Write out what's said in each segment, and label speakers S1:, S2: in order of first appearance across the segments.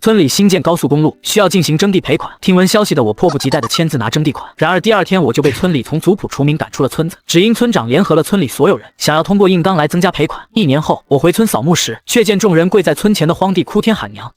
S1: 村里新建高速公路，需要进行征地赔款。听闻消息的我迫不及待地签字拿征地款。然而第2天我就被村里从族谱除名赶出了村子，只因村长联合了村里所有人，想要通过硬刚来增加赔款。1年后，我回村扫墓时，却见众人跪在村前的荒地哭天喊娘。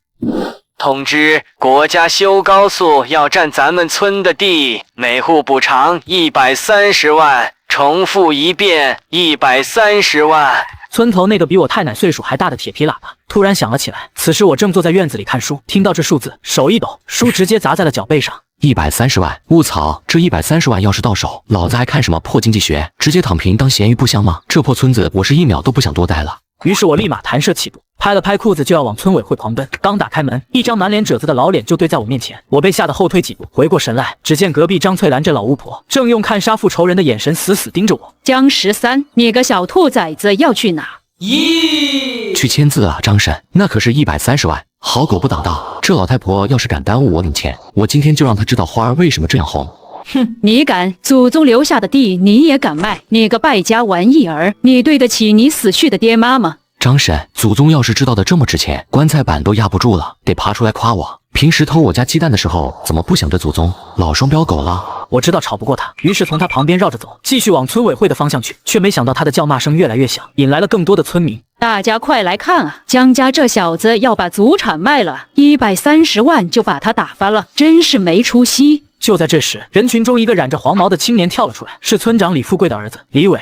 S2: 通知国家修高速要占咱们村的地，每户补偿130万，重复一遍130万。
S1: 村头那个比我太奶岁数还大的铁皮喇叭突然响了起来。此时我正坐在院子里看书，听到这数字，手一抖，书直接砸在了脚背上。
S3: 130万！我操，这130万要是到手，老子还看什么破经济学？直接躺平当咸鱼不香吗？这破村子我是1秒都不想多待了。
S1: 于是我立马弹射起步，拍了拍裤子就要往村委会狂奔。刚打开门，一张满脸褶子的老脸就对在我面前，我被吓得后退几步，回过神来，只见隔壁张翠兰这老巫婆正用看杀父仇人的眼神死死盯着我。
S4: 江13，你个小兔崽子要去哪？
S3: 去签字啊，张婶，那可是130万，好狗不挡道。这老太婆要是敢耽误我领钱，我今天就让她知道花儿为什么这样红。
S4: 哼，你敢？祖宗留下的地你也敢卖？你个败家玩意儿，你对得起你死去的爹妈吗？
S3: 张婶，祖宗要是知道的这么值钱，棺材板都压不住了，得爬出来夸我。平时偷我家鸡蛋的时候，怎么不想着祖宗？老双标狗了。
S1: 我知道吵不过他，于是从他旁边绕着走，继续往村委会的方向去，却没想到他的叫骂声越来越响，引来了更多的村民。
S4: 大家快来看啊！江家这小子要把祖产卖了，130万就把他打发了，真是没出息。
S1: 就在这时，人群中一个染着黄毛的青年跳了出来，是村长李富贵的儿子李伟。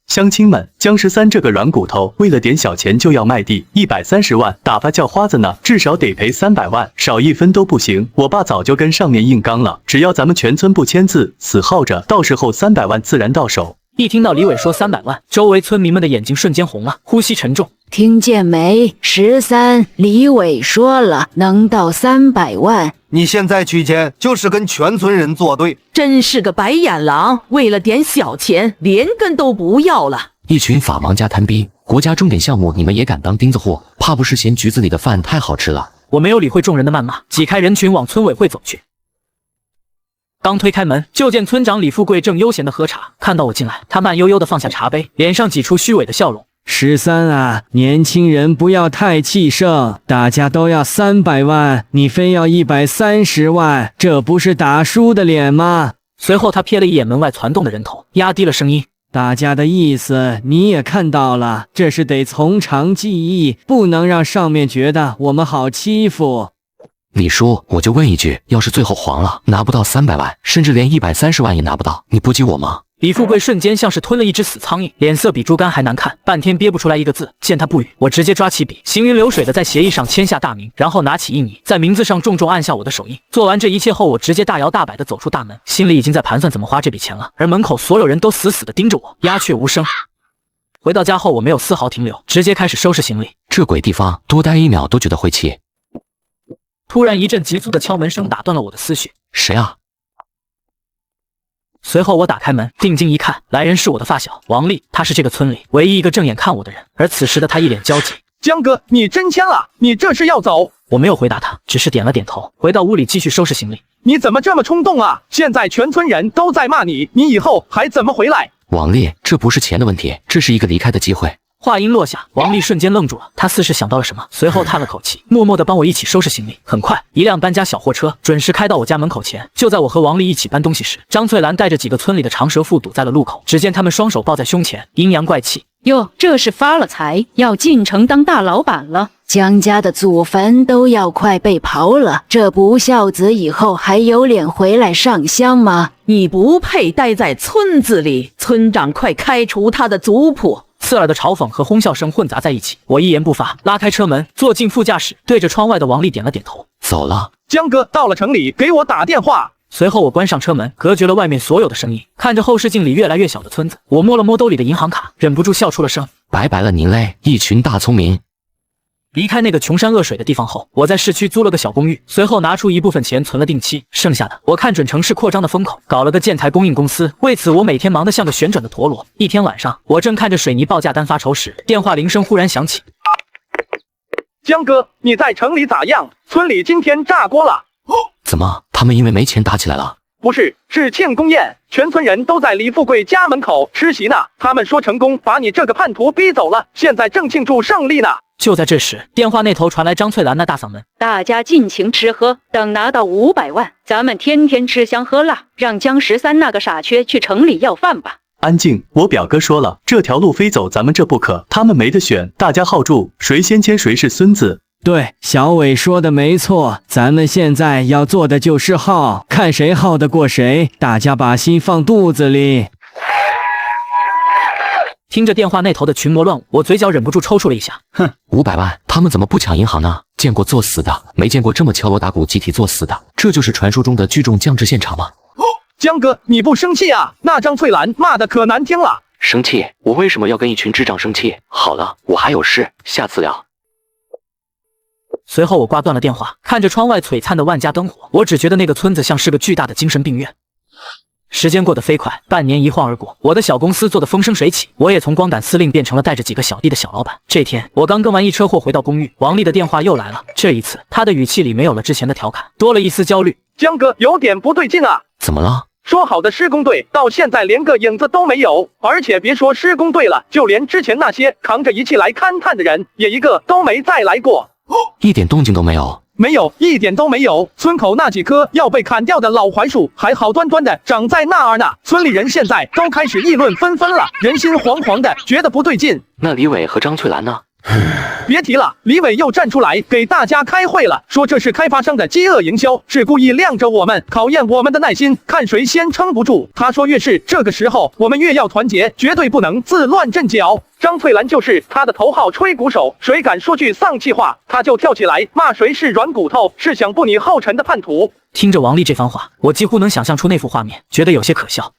S5: 乡亲们，江13这个软骨头为了点小钱就要卖地，130万打发叫花子呢，至少得赔300万，少1分都不行。我爸早就跟上面硬刚了，只要咱们全村不签字，死耗着，到时候300万自然到手。
S1: 一听到李伟说300万，周围村民们的眼睛瞬间红了，呼吸沉重。
S6: 听见没？13，李伟说了，能到300万。
S7: 你现在取钱就是跟全村人作对，
S8: 真是个白眼狼，为了点小钱，连根都不要了。
S3: 一群法盲加贪逼，国家重点项目你们也敢当钉子户？怕不是嫌局子里的饭太好吃了？
S1: 我没有理会众人的谩骂，挤开人群往村委会走去。刚推开门，就见村长李富贵正悠闲地喝茶。看到我进来，他慢悠悠地放下茶杯，脸上挤出虚伪的笑容。
S9: 13啊，年轻人不要太气盛，大家都要300万，你非要130万，这不是打输的脸吗？
S1: 随后他瞥了一眼门外攒动的人头，压低了声音：
S9: 大家的意思你也看到了，这是得从长计议，不能让上面觉得我们好欺负。
S3: 李叔，我就问一句，要是最后黄了，拿不到300万，甚至连130万也拿不到，你不急我吗？
S1: 李富贵瞬间像是吞了一只死苍蝇，脸色比猪肝还难看，半天憋不出来一个字。见他不语，我直接抓起笔，行云流水的在协议上签下大名，然后拿起印泥，在名字上重重按下我的手印。做完这一切后，我直接大摇大摆的走出大门，心里已经在盘算怎么花这笔钱了。而门口所有人都死死的盯着我，鸦雀无声。回到家后，我没有丝毫停留，直接开始收拾行李。
S3: 这鬼地方，多待1秒都觉得会气。
S1: 突然一阵急促的敲门声打断了我的思绪。
S3: 谁啊？
S1: 随后我打开门，定睛一看，来人是我的发小王丽，她是这个村里唯一一个正眼看我的人。而此时的她一脸焦急。
S10: 江哥，你真签了？你这是要走？
S1: 我没有回答她，只是点了点头，回到屋里继续收拾行李。
S10: 你怎么这么冲动啊？现在全村人都在骂你，你以后还怎么回来？
S3: 王丽，这不是钱的问题，这是一个离开的机会。
S1: 话音落下，王丽瞬间愣住了，她似是想到了什么，随后叹了口气，默默地帮我一起收拾行李。很快，一辆搬家小货车准时开到我家门口前。就在我和王丽一起搬东西时，张翠兰带着几个村里的长舌妇堵在了路口。只见他们双手抱在胸前，阴阳怪气。
S4: 哟，这是发了财，要进城当大老板了。
S6: 江家的祖坟都要快被刨了，这不孝子以后还有脸回来上香吗？
S8: 你不配待在村子里，村长快开除他的族谱！
S1: 刺耳的嘲讽和哄笑声混杂在一起，我一言不发，拉开车门，坐进副驾驶，对着窗外的王丽点了点头。
S3: 走了。
S10: 江哥到了城里，给我打电话。
S1: 随后我关上车门，隔绝了外面所有的声音。看着后视镜里越来越小的村子，我摸了摸兜里的银行卡，忍不住笑出了声。
S3: 拜拜了您嘞，一群大聪明。
S1: 离开那个穷山恶水的地方后，我在市区租了个小公寓，随后拿出一部分钱存了定期，剩下的我看准城市扩张的风口，搞了个建材供应公司。为此我每天忙得像个旋转的陀螺。一天晚上，我正看着水泥报价单发愁时，电话铃声忽然响起。
S10: 江哥，你在城里咋样？村里今天炸锅了。
S3: 怎么，他们因为没钱打起来了？
S10: 不是，是庆功宴，全村人都在李富贵家门口吃席呢。他们说成功把你这个叛徒逼走了，现在正庆祝胜利呢。
S1: 就在这时，电话那头传来张翠兰那大嗓门：“
S4: 大家尽情吃喝，等拿到500万，咱们天天吃香喝辣，让江13那个傻缺去城里要饭吧。”
S5: 安静，我表哥说了，这条路非走咱们这不可，他们没得选，大家号住，谁先牵谁是孙子。
S9: 对，小伟说的没错，咱们现在要做的就是耗，看谁耗得过谁，大家把心放肚子里。
S1: 听着电话那头的群魔乱舞，我嘴角忍不住抽搐了一下。哼
S3: ，500万，他们怎么不抢银行呢？见过作死的，没见过这么敲锣打鼓集体作死的，这就是传说中的聚众降智现场吗？
S10: 江哥，你不生气啊？那张翠兰骂的可难听了。
S3: 生气？我为什么要跟一群智障生气？好了，我还有事，下次聊。
S1: 随后我挂断了电话，看着窗外璀璨的万家灯火，我只觉得那个村子像是个巨大的精神病院。时间过得飞快，半年一晃而过，我的小公司做得风生水起，我也从光杆司令变成了带着几个小弟的小老板。这天，我刚跟完一车货回到公寓，王丽的电话又来了。这一次，她的语气里没有了之前的调侃，多了一丝焦虑。
S10: 江哥，有点不对劲啊！
S3: 怎么了？
S10: 说好的施工队到现在连个影子都没有，而且别说施工队了，就连之前那些扛着仪器来勘探的人，也一个都没再来过。
S3: 一点动静都没有。
S10: 没有，一点都没有。村口那几棵要被砍掉的老槐树还好端端的长在那儿呢。村里人现在都开始议论纷纷了，人心惶惶的，觉得不对劲。
S3: 那李伟和张翠兰呢？
S10: 别提了，李伟又站出来给大家开会了，说这是开发商的饥饿营销，是故意晾着我们，考验我们的耐心，看谁先撑不住。他说越是这个时候，我们越要团结，绝对不能自乱阵脚。张翠兰就是他的头号吹鼓手，谁敢说句丧气话，他就跳起来骂谁是软骨头，是想步你后尘的叛徒。
S1: 听着王丽这番话，我几乎能想象出那幅画面，觉得有些可笑。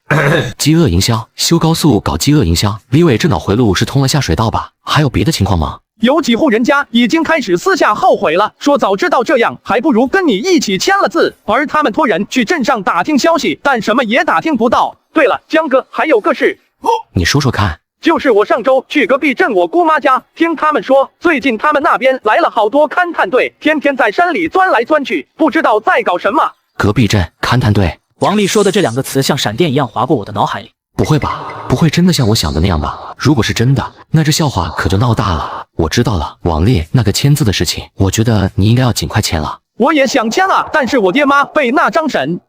S3: 饥饿营销，修高速搞饥饿营销，李伟这脑回路是通了下水道吧？还有别的情况吗？
S10: 有几户人家已经开始私下后悔了，说早知道这样，还不如跟你一起签了字。而他们托人去镇上打听消息，但什么也打听不到。对了，江哥，还有个事，
S3: 你说说看。
S10: 就是我上周去隔壁镇我姑妈家，听他们说，最近他们那边来了好多勘探队，天天在山里钻来钻去，不知道在搞什么。
S3: 隔壁镇勘探队，
S1: 王丽说的这2个词像闪电一样划过我的脑海里。
S3: 不会吧？不会真的像我想的那样吧？如果是真的，那这笑话可就闹大了。我知道了，王丽那个签字的事情，我觉得你应该要尽快签了。
S10: 我也想签啊，但是我爹妈被那张婶，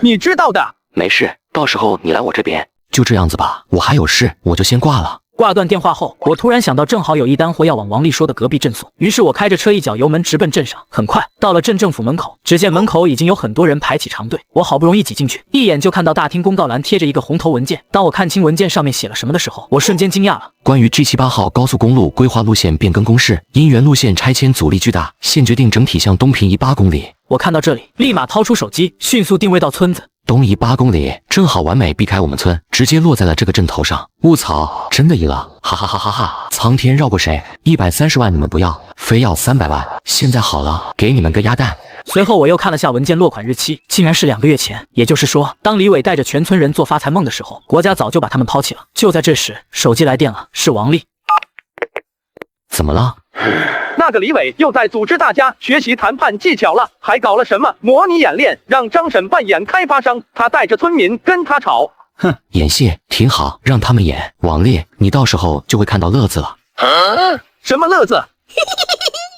S10: 你知道的。
S3: 没事，到时候你来我这边。就这样子吧，我还有事，我就先挂了。
S1: 挂断电话后，我突然想到，正好有一单货要往王丽说的隔壁镇送，于是我开着车一脚油门直奔镇上。很快到了镇政府门口，只见门口已经有很多人排起长队，我好不容易挤进去，一眼就看到大厅公告栏贴着一个红头文件。当我看清文件上面写了什么的时候，我瞬间惊讶了。
S3: 关于 G78号高速公路规划路线变更公示，因原路线拆迁阻力巨大，现决定整体向东平移8公里。
S1: 我看到这里，立马掏出手机，迅速定位到村子。
S3: 东移8公里，正好完美避开我们村，直接落在了这个镇头上。卧槽，真的赢了！哈哈哈哈哈！苍天绕过谁？130万你们不要，非要300万。现在好了，给你们个鸭蛋。
S1: 随后我又看了下文件落款日期，竟然是2个月前。也就是说，当李伟带着全村人做发财梦的时候，国家早就把他们抛弃了。就在这时，手机来电了，是王丽。
S3: 怎么了？
S10: 那个李伟又在组织大家学习谈判技巧了，还搞了什么模拟演练，让张婶扮演开发商，他带着村民跟他吵。
S3: 哼，演戏挺好，让他们演。王丽，你到时候就会看到乐子了。
S10: 什么乐子？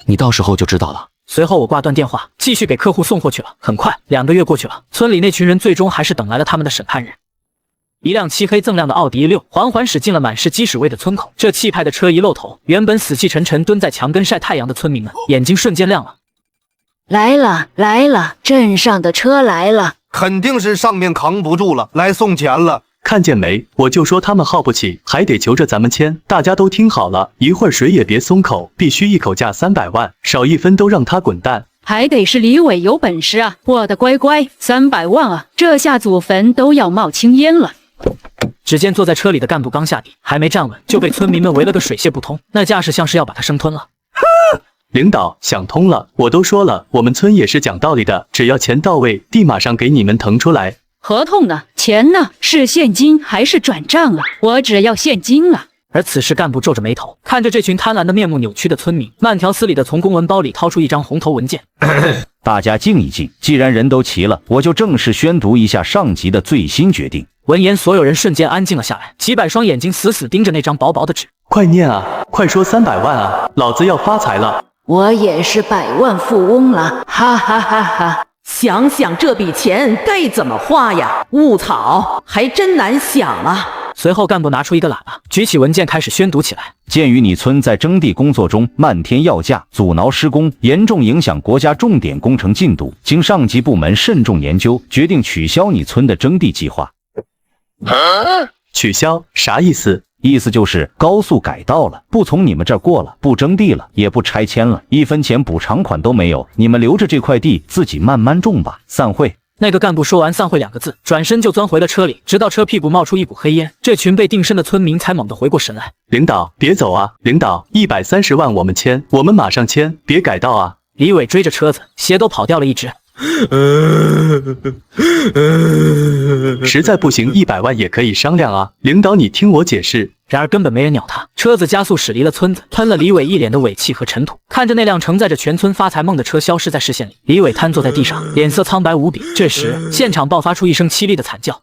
S3: 你到时候就知道了。
S1: 随后我挂断电话，继续给客户送货去了。很快，2个月过去了，村里那群人最终还是等来了他们的审判日。一辆漆黑锃亮的奥迪E6缓缓驶进了满是鸡屎味的村口。这气派的车一露头，原本死气沉沉蹲在墙根晒太阳的村民们眼睛瞬间亮了。
S6: 来了来了，镇上的车来了，
S7: 肯定是上面扛不住了，来送钱了。
S5: 看见没？我就说他们耗不起，还得求着咱们签。大家都听好了，一会儿谁也别松口，必须一口价300万，少1分都让他滚蛋。
S4: 还得是李伟有本事啊！我的乖乖，300万啊！这下祖坟都要冒青烟了。
S1: 只见坐在车里的干部刚下地，还没站稳，就被村民们围了个水泄不通，那架势像是要把他生吞了。
S5: 领导想通了，我都说了，我们村也是讲道理的，只要钱到位，地马上给你们腾出来。
S4: 合同呢？钱呢？是现金还是转账啊？我只要现金啊！
S1: 而此时干部皱着眉头，看着这群贪婪的面目扭曲的村民，慢条斯理地从公文包里掏出一张红头文件。
S11: 大家静一静，既然人都齐了，我就正式宣读一下上级的最新决定。
S1: 闻言，所有人瞬间安静了下来，几百双眼睛死死盯着那张薄薄的纸。
S5: 快念啊，快说300万啊，老子要发财了！
S6: 我也是百万富翁了，哈哈哈哈！
S8: 想想这笔钱该怎么花呀？雾草还真难想啊！
S1: 随后，干部拿出一个喇叭，举起文件开始宣读起来。
S11: 鉴于你村在征地工作中漫天要价，阻挠施工，严重影响国家重点工程进度，经上级部门慎重研究，决定取消你村的征地计划。
S5: 取消啥意思？
S11: 意思就是高速改道了，不从你们这儿过了，不征地了，也不拆迁了，1分钱补偿款都没有，你们留着这块地自己慢慢种吧。散会。
S1: 那个干部说完散会2个字，转身就钻回了车里，直到车屁股冒出一股黑烟，这群被定身的村民才猛地回过神来。
S5: 领导，别走啊！领导，130万我们签，我们马上签，别改道啊！
S1: 李伟追着车子，鞋都跑掉了一只。
S5: 实在不行，100万也可以商量啊！领导，你听我解释。
S1: 然而根本没人鸟他，车子加速驶离了村子，喷了李伟一脸的尾气和尘土。看着那辆承载着全村发财梦的车消失在视线里，李伟瘫坐在地上，脸色苍白无比。这时，现场爆发出一声凄厉的惨叫：“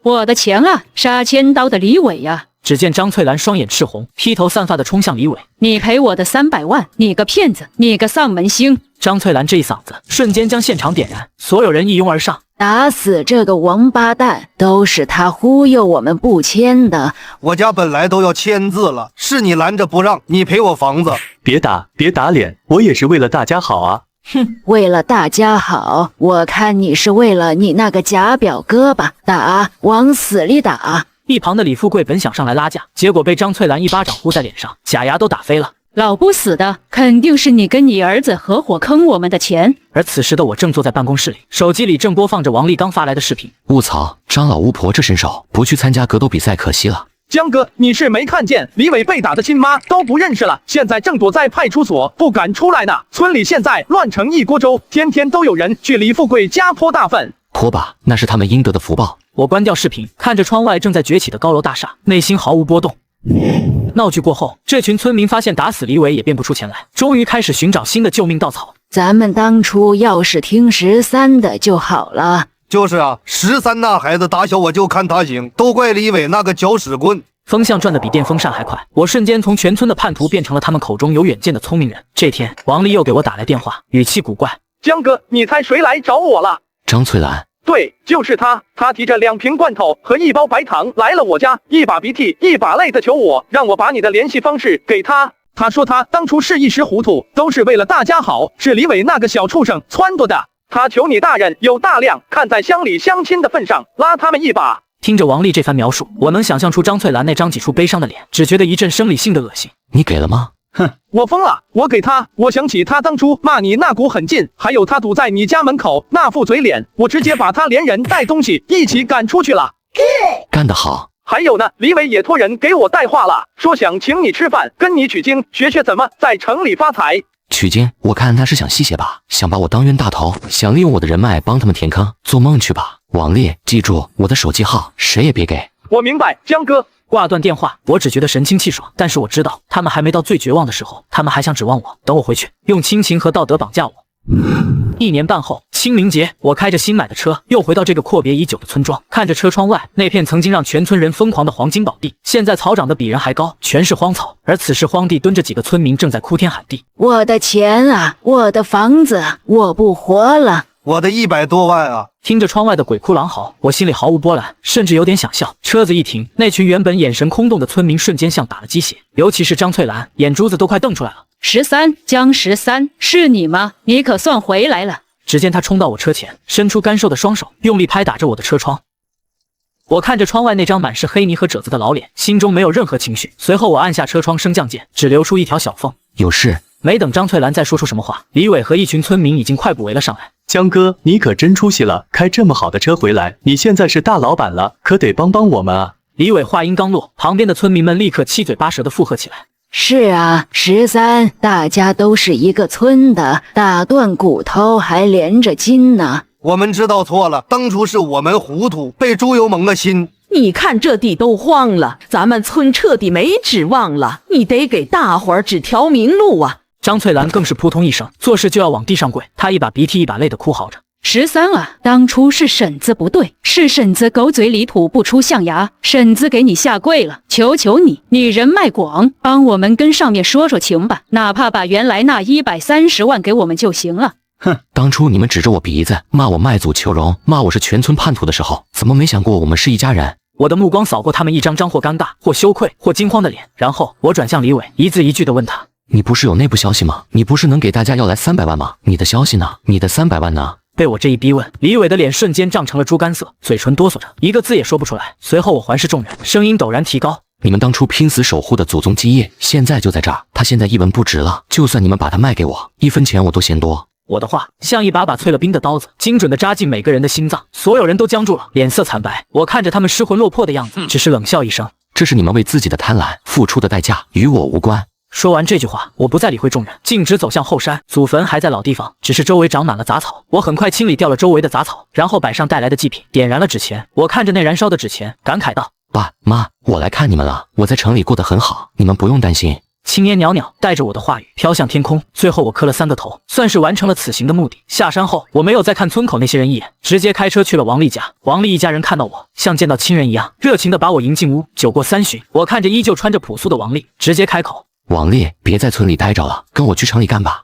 S4: 我的钱啊！杀千刀的李伟呀！”
S1: 只见张翠兰双眼赤红，披头散发的冲向李伟：“
S4: 你赔我的300万！你个骗子！你个丧门星！”
S1: 张翠兰这一嗓子瞬间将现场点燃，所有人一拥而上。
S6: 打死这个王八蛋！都是他忽悠我们不签的。
S7: 我家本来都要签字了，是你拦着不让，你赔我房子。
S5: 别打脸，我也是为了大家好啊！
S6: 哼，为了大家好，我看你是为了你那个假表哥吧？打，往死里打！
S1: 一旁的李富贵本想上来拉架，结果被张翠兰一巴掌呼在脸上，假牙都打飞了。
S4: 老不死的，肯定是你跟你儿子合伙坑我们的钱。
S1: 而此时的我正坐在办公室里，手机里正播放着王立刚发来的视频。
S3: 卧槽，张老巫婆这身手，不去参加格斗比赛可惜了。
S10: 江哥，你是没看见李伟被打的亲妈都不认识了，现在正躲在派出所不敢出来呢。村里现在乱成一锅粥，天天都有人去李富贵家泼大粪。
S3: 泼吧，那是他们应得的福报。
S1: 我关掉视频，看着窗外正在崛起的高楼大厦，内心毫无波动。闹剧过后，这群村民发现打死李伟也变不出钱来，终于开始寻找新的救命稻草。
S6: 咱们当初要是听13的就好了。
S7: 就是啊，13那孩子打小我就看他行，都怪李伟那个搅屎棍。
S1: 风向转得比电风扇还快，我瞬间从全村的叛徒变成了他们口中有远见的聪明人。这天，王丽又给我打来电话，语气古怪：“
S10: 江哥，你猜谁来找我了？”
S3: 张翠兰。
S10: 对，就是他。他提着2瓶罐头和1包白糖来了我家，一把鼻涕一把泪的求我，让我把你的联系方式给他。他说他当初是一时糊涂，都是为了大家好，是李伟那个小畜生撺掇的。他求你大人有大量，看在乡里乡亲的份上，拉他们一把。
S1: 听着王丽这番描述，我能想象出张翠兰那张挤出悲伤的脸，只觉得一阵生理性的恶心。
S3: 你给了吗？
S10: 哼，我疯了！我给他，我想起他当初骂你那股狠劲，还有他堵在你家门口那副嘴脸，我直接把他连人带东西一起赶出去了。
S3: 干得好！
S10: 还有呢，李伟也托人给我带话了，说想请你吃饭，跟你取经，学学怎么在城里发财。
S3: 取经？我看他是想吸血吧，想把我当冤大头，想利用我的人脉帮他们填坑，做梦去吧！王丽，记住我的手机号，谁也别给。
S10: 我明白，江哥。
S1: 挂断电话，我只觉得神清气爽，但是我知道他们还没到最绝望的时候，他们还想指望我，等我回去，用亲情和道德绑架我。1年半后，清明节，我开着新买的车，又回到这个阔别已久的村庄，看着车窗外那片曾经让全村人疯狂的黄金宝地，现在草长得比人还高，全是荒草，而此时荒地蹲着几个村民，正在哭天喊地：“
S6: 我的钱啊，我的房子，我不活了！
S7: 我的100多万啊！”
S1: 听着窗外的鬼哭狼嚎，我心里毫无波澜，甚至有点想笑。车子一停，那群原本眼神空洞的村民瞬间像打了鸡血，尤其是张翠兰，眼珠子都快瞪出来了。
S4: 13，江13，是你吗？你可算回来了！
S1: 只见他冲到我车前，伸出干瘦的双手，用力拍打着我的车窗。我看着窗外那张满是黑泥和褶子的老脸，心中没有任何情绪。随后我按下车窗升降键，只留出一条小缝。
S3: 有事？
S1: 没等张翠兰再说出什么话，李伟和一群村民已经快步围了上来。
S5: 江哥，你可真出息了，开这么好的车回来，你现在是大老板了，可得帮帮我们啊！
S1: 李伟话音刚落，旁边的村民们立刻七嘴八舌地附和起来。
S6: 是啊，13，大家都是一个村的，打断骨头还连着筋呢。
S7: 我们知道错了，当初是我们糊涂，被猪油蒙了心。
S8: 你看这地都荒了，咱们村彻底没指望了，你得给大伙儿指条明路啊！
S1: 张翠兰更是扑通一声，做事就要往地上跪，她一把鼻涕一把泪的哭嚎着。
S4: 13啊，当初是婶子不对，是婶子狗嘴里吐不出象牙，婶子给你下跪了，求求你，你人脉广，帮我们跟上面说说情吧，哪怕把原来那130万给我们就行了。
S3: 哼，当初你们指着我鼻子骂我卖祖求荣，骂我是全村叛徒的时候，怎么没想过我们是一家人？
S1: 我的目光扫过他们一张张或尴尬或羞愧或惊慌的脸，然后我转向李伟，一字一句地问他：
S3: 你不是有内部消息吗？你不是能给大家要来300万吗？你的消息呢？你的300万呢？
S1: 被我这一逼问，李伟的脸瞬间涨成了猪肝色，嘴唇哆嗦着，一个字也说不出来。随后我环视众人，声音陡然提高：
S3: 你们当初拼死守护的祖宗基业，现在就在这儿，他现在一文不值了。就算你们把它卖给我，1分钱我都嫌多。
S1: 我的话像一把把淬了冰的刀子，精准地扎进每个人的心脏，所有人都僵住了，脸色惨白。我看着他们失魂落魄的样子，只是冷笑一声：
S3: 这是你们为自己的贪婪付出的代价，与我无关。
S1: 说完这句话，我不再理会众人，径直走向后山。祖坟还在老地方，只是周围长满了杂草。我很快清理掉了周围的杂草，然后摆上带来的祭品，点燃了纸钱。我看着那燃烧的纸钱，感慨道：
S3: 爸妈，我来看你们了。我在城里过得很好，你们不用担心。
S1: 青烟袅袅带着我的话语飘向天空，最后我磕了3个头，算是完成了此行的目的。下山后，我没有再看村口那些人一眼，直接开车去了王丽家。王丽一家人看到我，像见到亲人一样，热情地把我迎进屋。酒过3巡，我看着依旧穿着朴素的王丽，直接开口：
S3: 王丽，别在村里待着了，跟我去城里干吧。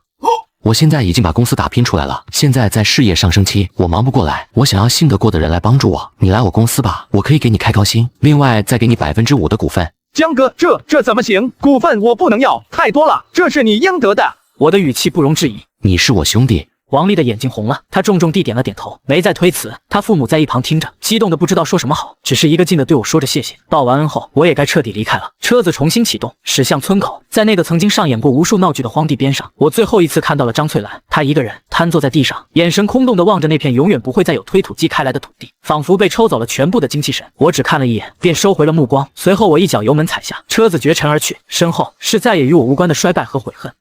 S3: 我现在已经把公司打拼出来了，现在在事业上升期，我忙不过来，我想要信得过的人来帮助我。你来我公司吧，我可以给你开高薪，另外再给你5%的股份。
S10: 江哥，这怎么行？股份我不能要，太多了，这是你应得的。
S1: 我的语气不容置疑。
S3: 你是我兄弟。
S1: 王丽的眼睛红了，她重重地点了点头，没再推辞。她父母在一旁听着，激动的不知道说什么好，只是一个劲的对我说着谢谢。道完恩后，我也该彻底离开了。车子重新启动，驶向村口。在那个曾经上演过无数闹剧的荒地边上，我最后一次看到了张翠兰。她一个人瘫坐在地上，眼神空洞地望着那片永远不会再有推土机开来的土地，仿佛被抽走了全部的精气神。我只看了一眼，便收回了目光。随后我一脚油门踩下，车子绝尘而去，身后是再也与我无关的衰败和悔恨。